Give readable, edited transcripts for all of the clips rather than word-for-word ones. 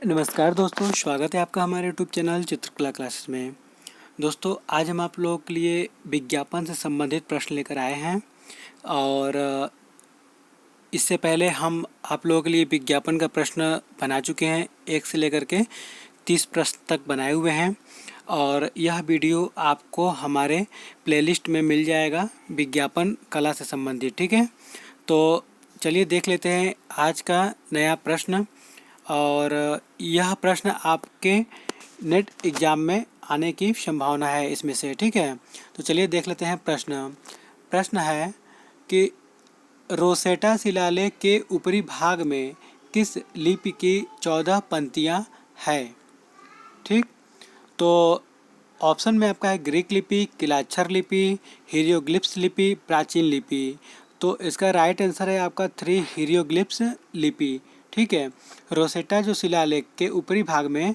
नमस्कार दोस्तों, स्वागत है आपका हमारे यूट्यूब चैनल चित्रकला क्लासेस में। दोस्तों, आज हम आप लोगों के लिए विज्ञापन से संबंधित प्रश्न लेकर आए हैं और इससे पहले हम आप लोगों के लिए विज्ञापन का प्रश्न बना चुके हैं। 1 से लेकर के 30 प्रश्न तक बनाए हुए हैं और यह वीडियो आपको हमारे प्लेलिस्ट में मिल जाएगा विज्ञापन कला से संबंधित। ठीक है, तो चलिए देख लेते हैं आज का नया प्रश्न। और यह प्रश्न आपके नेट एग्ज़ाम में आने की संभावना है इसमें से। ठीक है, तो चलिए देख लेते हैं प्रश्न है कि रोसेटा शिलालेख के ऊपरी भाग में किस लिपि की 14 पंक्तियाँ है। ठीक, तो ऑप्शन में आपका है ग्रीक लिपि, किलाक्षर लिपि, हीरोग्लिप्स लिपि, प्राचीन लिपि। तो इसका राइट आंसर है आपका 3 हीरोग्लिप्स लिपि। ठीक है, रोसेटा जो शिलालेख के ऊपरी भाग में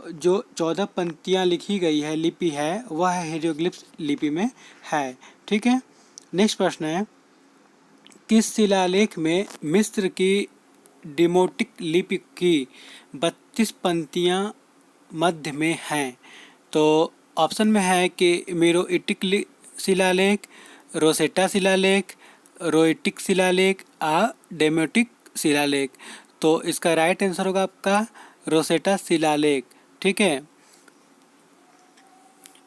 जो 14 पंक्तियाँ लिखी गई है लिपि है वह हीरोग्लिप्स लिपि में है। ठीक है, नेक्स्ट प्रश्न है किस शिलालेख में मिस्र की डिमोटिक लिपि की 32 पंक्तियाँ मध्य में हैं। तो ऑप्शन में है कि मेरोइटिक शिलालेख, रोसेटा शिलालेख, रोइटिक शिलालेख या डेमोटिक शिलालेख। तो इसका राइट आंसर होगा आपका रोसेटा शिलालेख। ठीक है,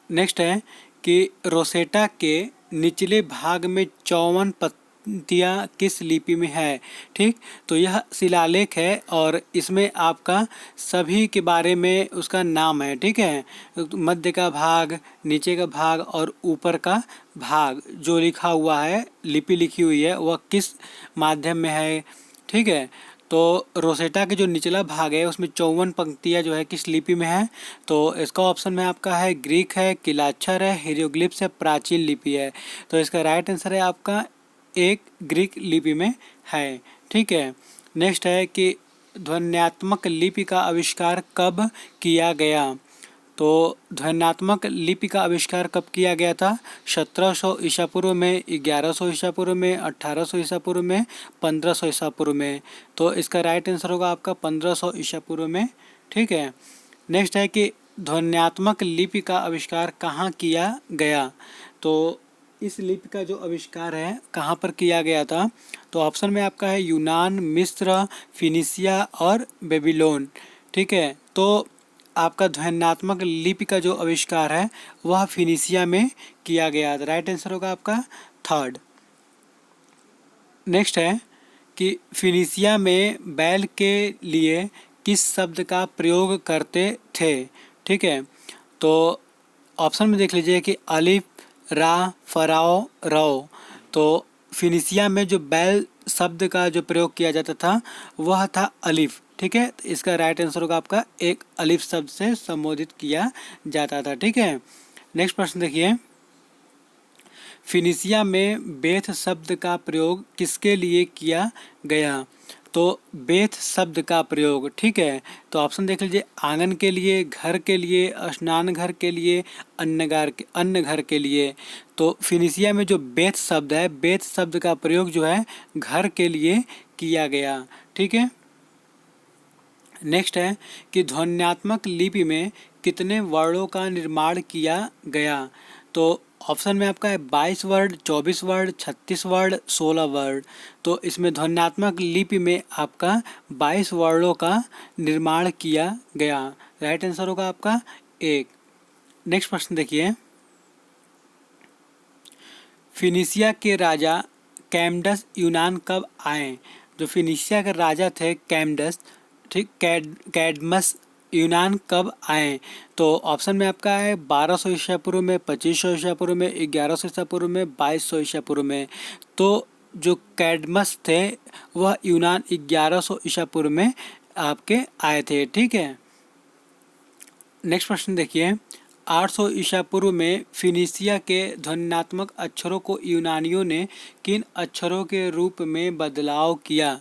नेक्स्ट है कि रोसेटा के निचले भाग में 54 पंक्तियाँ किस लिपि में है। ठीक, तो यह शिलालेख है और इसमें आपका सभी के बारे में उसका नाम है। ठीक है, मध्य का भाग, नीचे का भाग और ऊपर का भाग जो लिखा हुआ है, लिपि लिखी हुई है, वह किस माध्यम में है। ठीक है, तो रोसेटा के जो निचला भाग है उसमें 54 पंक्तियाँ जो है किस लिपि में है। तो इसका ऑप्शन में आपका है ग्रीक है, किलाक्षर है, हीरोग्लिप्स है, प्राचीन लिपि है। तो इसका राइट आंसर है आपका 1 ग्रीक लिपि में है। ठीक है, नेक्स्ट है कि ध्वन्यात्मक लिपि का आविष्कार कब किया गया। तो ध्वन्यात्मक लिपि का आविष्कार कब किया गया था। 1700 ईसा पूर्व में, 1100 ईसा पूर्व में, 1800 ईसा पूर्व में, 1500 ईसा पूर्व में। तो इसका राइट आंसर होगा आपका 1500 ईसा पूर्व में। ठीक है, नेक्स्ट है कि ध्वन्यात्मक लिपि का आविष्कार कहाँ किया गया। तो इस लिपि का जो आविष्कार है कहाँ पर किया गया था। तो ऑप्शन में आपका है यूनान, मिस्र, फिनिशिया और बेबीलोन। ठीक है, तो आपका ध्वन्यात्मक लिपि का जो आविष्कार है वह फिनिशिया में किया गया था। राइट आंसर होगा आपका 3rd। नेक्स्ट है कि फिनिशिया में बैल के लिए किस शब्द का प्रयोग करते थे। ठीक है, तो ऑप्शन में देख लीजिए कि अलिफ, रा, फराओ, रो। तो फिनिशिया में जो बैल शब्द का जो प्रयोग किया जाता था वह था अलिफ। ठीक है, तो इसका राइट आंसर होगा आपका एक अलिफ शब्द से संबोधित किया जाता था। ठीक है, नेक्स्ट प्रश्न देखिए, फिनिशिया में बेथ शब्द का प्रयोग किसके लिए किया गया। तो बेथ शब्द का प्रयोग, ठीक है, तो ऑप्शन देख लीजिए आंगन के लिए, घर के लिए, स्नान घर के लिए, अन्न घर के लिए। तो फिनिशिया में जो बेथ शब्द है, बेथ शब्द का प्रयोग जो है घर के लिए किया गया। ठीक है, नेक्स्ट है कि ध्वन्यात्मक लिपि में कितने वर्णों का निर्माण किया गया। तो ऑप्शन में आपका है 22 वर्ड, 24 वर्ड, 36 वर्ड, 16 वर्ड। तो इसमें ध्वन्यात्मक लिपि में आपका 22 वर्णों का निर्माण किया गया। राइट आंसर होगा आपका 1। नेक्स्ट प्रश्न देखिए, फिनिशिया के राजा कैमडस यूनान कब आए। जो फिनिशिया के राजा थे कैमडस, ठीक, कैडमस, यूनान कब आए। तो ऑप्शन में आपका है 1200 ईसा पूर्व में, 2500 ईसा पूर्व में, 1100 ईसा पूर्व में, 2200 ईसा पूर्व में। तो जो कैडमस थे वह यूनान 1100 ईसा पूर्व में आपके आए थे। ठीक है, नेक्स्ट प्रश्न देखिए, 800 ईसा पूर्व में फिनिशिया के ध्वन्यात्मक अक्षरों को यूनानियों ने किन अक्षरों के रूप में बदलाव किया।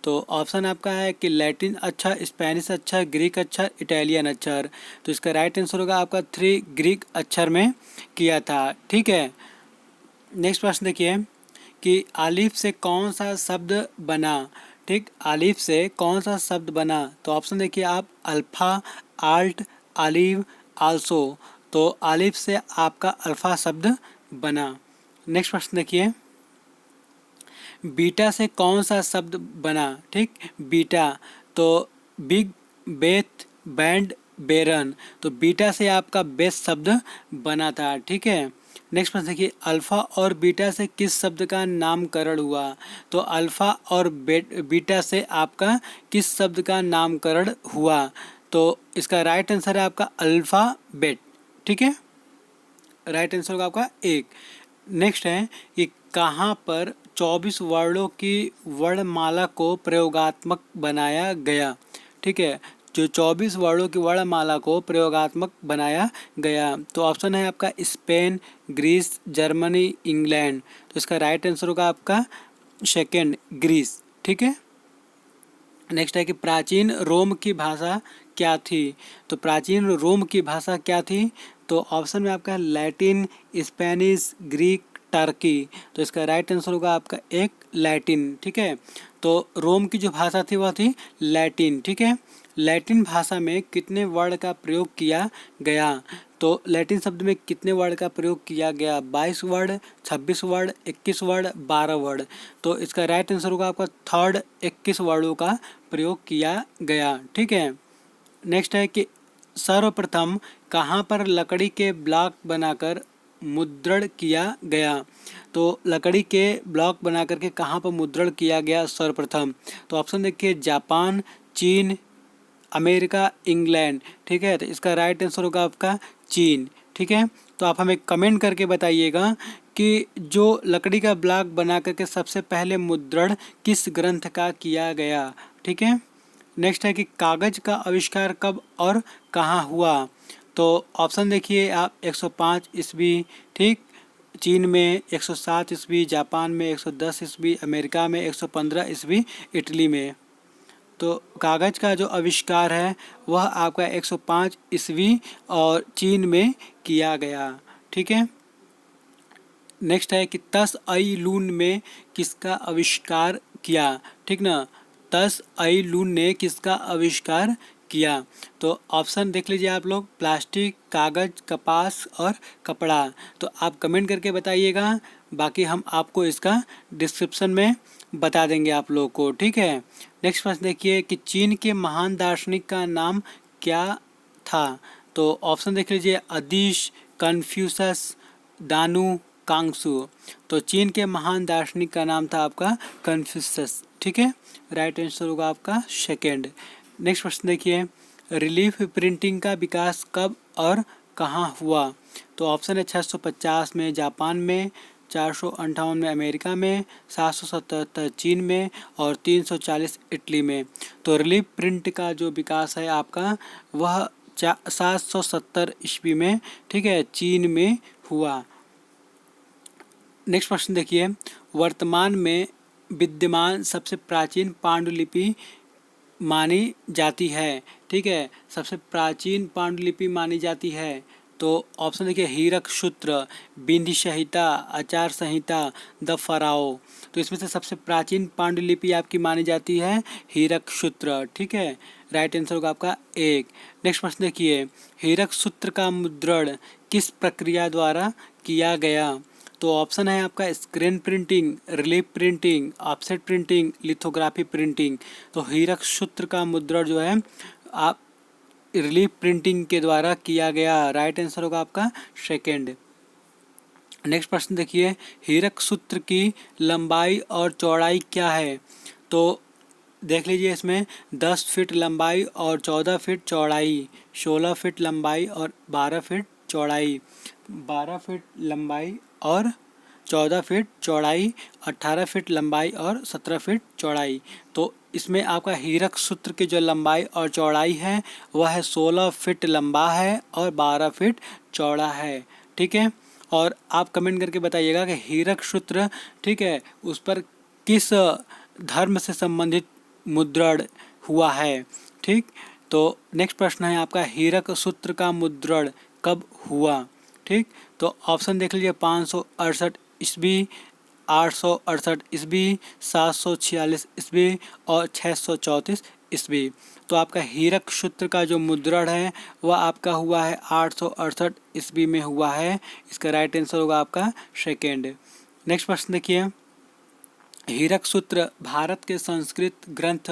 तो ऑप्शन आपका है कि लैटिन अक्षर, स्पेनिश अक्षर, ग्रीक अक्षर, इटालियन अक्षर। तो इसका राइट आंसर होगा आपका 3 ग्रीक अक्षर में किया था। ठीक है, नेक्स्ट प्रश्न देखिए कि आलिफ से कौन सा शब्द बना। ठीक, आलिफ से कौन सा शब्द बना? तो ऑप्शन देखिए आप, अल्फा, आल्ट, आलिव, आल्सो। तो आलिफ से आपका अल्फा शब्द बना। नेक्स्ट प्रश्न देखिए, बीटा से कौन सा शब्द बना? ठीक, बीटा, तो बिग, बेथ, बैंड, बेरन। तो बीटा से आपका बेस शब्द बना था। ठीक है। नेक्स्ट प्रश्न देखिए, अल्फा और बीटा से किस शब्द का नामकरण हुआ? तो अल्फा और बीटा से आपका किस शब्द का नामकरण हुआ? तो इसका राइट आंसर है आपका अल्फाबेट। ठीक है, राइट आंसर होगा आपका एक। नेक्स्ट है कि कहाँ पर 24 वर्णों की वर्णमाला को प्रयोगात्मक बनाया गया? ठीक है, जो 24 वर्णों की वर्णमाला को प्रयोगात्मक बनाया गया, तो ऑप्शन है आपका स्पेन, ग्रीस, जर्मनी, इंग्लैंड। तो इसका राइट आंसर होगा आपका सेकेंड, ग्रीस। ठीक है। नेक्स्ट है कि प्राचीन रोम की भाषा क्या थी? तो प्राचीन रोम की भाषा क्या थी? तो ऑप्शन में आपका लैटिन, स्पेनिश, ग्रीक, टर्की। तो इसका राइट आंसर होगा आपका एक, लैटिन। ठीक है, तो रोम की जो भाषा थी वह थी लैटिन। ठीक है, लैटिन भाषा में कितने वर्ड का प्रयोग किया गया? तो लैटिन शब्द में कितने वर्ड का प्रयोग किया गया? 22 वर्ड, 26 वर्ड, 21 वर्ड, 12 वर्ड। तो इसका राइट आंसर होगा आपका थर्ड, 21 वर्डों का प्रयोग किया गया। ठीक है। नेक्स्ट है कि सर्वप्रथम कहाँ पर लकड़ी के ब्लॉक बनाकर मुद्रण किया गया? तो लकड़ी के ब्लॉक बना करके कहाँ पर मुद्रण किया गया सर्वप्रथम? तो ऑप्शन देखिए, जापान, चीन, अमेरिका, इंग्लैंड। ठीक है, तो इसका राइट आंसर होगा आपका चीन। ठीक है, तो आप हमें कमेंट करके बताइएगा कि जो लकड़ी का ब्लॉक बना करके सबसे पहले मुद्रण किस ग्रंथ का किया गया? ठीक है। नेक्स्ट है कि कागज का आविष्कार कब और कहाँ हुआ? तो ऑप्शन देखिए आप, 105 ईस्वी, ठीक, चीन में 107 ईस्वी, जापान में 110 ईस्वी, अमेरिका में 115 ईस्वी, इटली में। तो कागज़ का जो आविष्कार है वह आपका 105 ईस्वी और चीन में किया गया। ठीक है। नेक्स्ट है कि तस आई लून में किसका आविष्कार किया? ठीक ना, तस आई लून ने किसका आविष्कार किया? तो ऑप्शन देख लीजिए आप लोग, प्लास्टिक, कागज़, कपास और कपड़ा। तो आप कमेंट करके बताइएगा, बाकी हम आपको इसका डिस्क्रिप्शन में बता देंगे आप लोगों को। ठीक है। नेक्स्ट प्रश्न देखिए कि चीन के महान दार्शनिक का नाम क्या था? तो ऑप्शन देख लीजिए, अदीश, कन्फ्यूशस, दानू, कांगसू। तो चीन के महान दार्शनिक का नाम था आपका कन्फ्यूशस। ठीक है, राइट आंसर होगा आपका सेकेंड। नेक्स्ट प्रश्न देखिए, रिलीफ प्रिंटिंग का विकास कब और कहाँ हुआ? तो ऑप्शन है 650 में जापान में, 458 में अमेरिका में, 777 चीन में और 340 इटली में। तो रिलीफ प्रिंट का जो विकास है आपका वह 770 ईस्वी में, ठीक है, चीन में हुआ। नेक्स्ट प्रश्न देखिए, वर्तमान में विद्यमान सबसे प्राचीन पांडुलिपि मानी जाती है? ठीक है, सबसे प्राचीन पांडुलिपि मानी जाती है। तो ऑप्शन देखिए, हीरक सूत्र, बिंदी संहिता, आचार संहिता, द फराओ। तो इसमें से सबसे प्राचीन पांडुलिपि आपकी मानी जाती है हीरक सूत्र। ठीक है, राइट आंसर होगा आपका एक। नेक्स्ट प्रश्न देखिए, हीरक सूत्र का मुद्रण किस प्रक्रिया द्वारा किया गया? तो ऑप्शन है आपका screen printing, relief printing, offset printing, lithography printing. तो हीरक सूत्र का मुद्रण जो है आप रिलीफ प्रिंटिंग के द्वारा किया गया। राइट आंसर होगा आपका सेकेंड। नेक्स्ट प्रश्न देखिए, हीरक सूत्र की लंबाई और चौड़ाई क्या है? तो देख लीजिए, इसमें 10 फीट लंबाई और 14 फीट चौड़ाई, 16 फीट लंबाई और 12 फीट चौड़ाई, 12 फीट लंबाई और 14 फीट चौड़ाई, 18 फीट लंबाई और 17 फीट चौड़ाई। तो इसमें आपका हीरक सूत्र की जो लंबाई और चौड़ाई है वह है 16 फीट लंबा है और 12 फीट चौड़ा है। ठीक है, और आप कमेंट करके बताइएगा कि हीरक सूत्र, ठीक है, उस पर किस धर्म से संबंधित मुद्रण हुआ है। ठीक, तो नेक्स्ट प्रश्न है आपका, हीरक सूत्र का मुद्रण कब हुआ? ठीक, तो ऑप्शन देख लीजिए, 568 ईस्वी, 868 ईस्वी, 746 ईस्वी और 634 ईस्वी। तो आपका हीरक सूत्र का जो मुद्रण है वह आपका हुआ है 868 ईस्वी में हुआ है। इसका राइट आंसर होगा आपका सेकेंड। नेक्स्ट प्रश्न देखिए, हीरक सूत्र भारत के संस्कृत ग्रंथ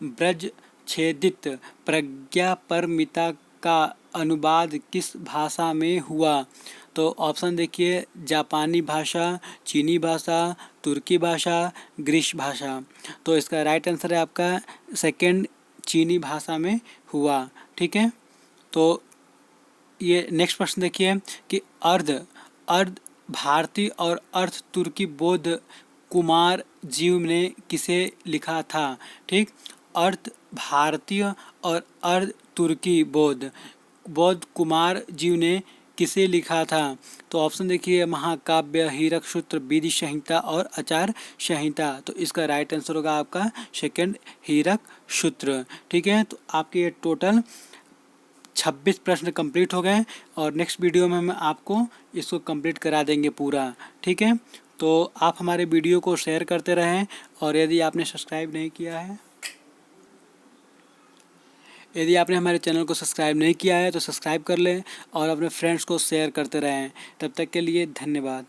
ब्रज छेदित प्रज्ञापरमिता का अनुवाद किस भाषा में हुआ? तो ऑप्शन देखिए, जापानी भाषा, चीनी भाषा, तुर्की भाषा, ग्रीस भाषा। तो इसका राइट आंसर है आपका सेकेंड, चीनी भाषा में हुआ। ठीक है, तो ये नेक्स्ट प्रश्न देखिए कि अर्ध अर्ध भारतीय और अर्ध तुर्की बौद्ध कुमार जीव ने किसे लिखा था? ठीक, अर्ध भारतीय और अर्ध तुर्की बौद्ध बौद्ध कुमार जीव ने किसे लिखा था? तो ऑप्शन देखिए, महाकाव्य, हीरक सूत्र, विधि संहिता और आचार संहिता। तो इसका राइट आंसर होगा आपका सेकंड, हीरक सूत्र। ठीक है, तो आपके ये टोटल 26 प्रश्न कंप्लीट हो गए और नेक्स्ट वीडियो में हम आपको इसको कंप्लीट करा देंगे पूरा। ठीक है, तो आप हमारे वीडियो को शेयर करते रहें और यदि आपने सब्सक्राइब नहीं किया है, यदि आपने हमारे चैनल को सब्सक्राइब नहीं किया है तो सब्सक्राइब कर लें और अपने फ्रेंड्स को शेयर करते रहें। तब तक के लिए धन्यवाद।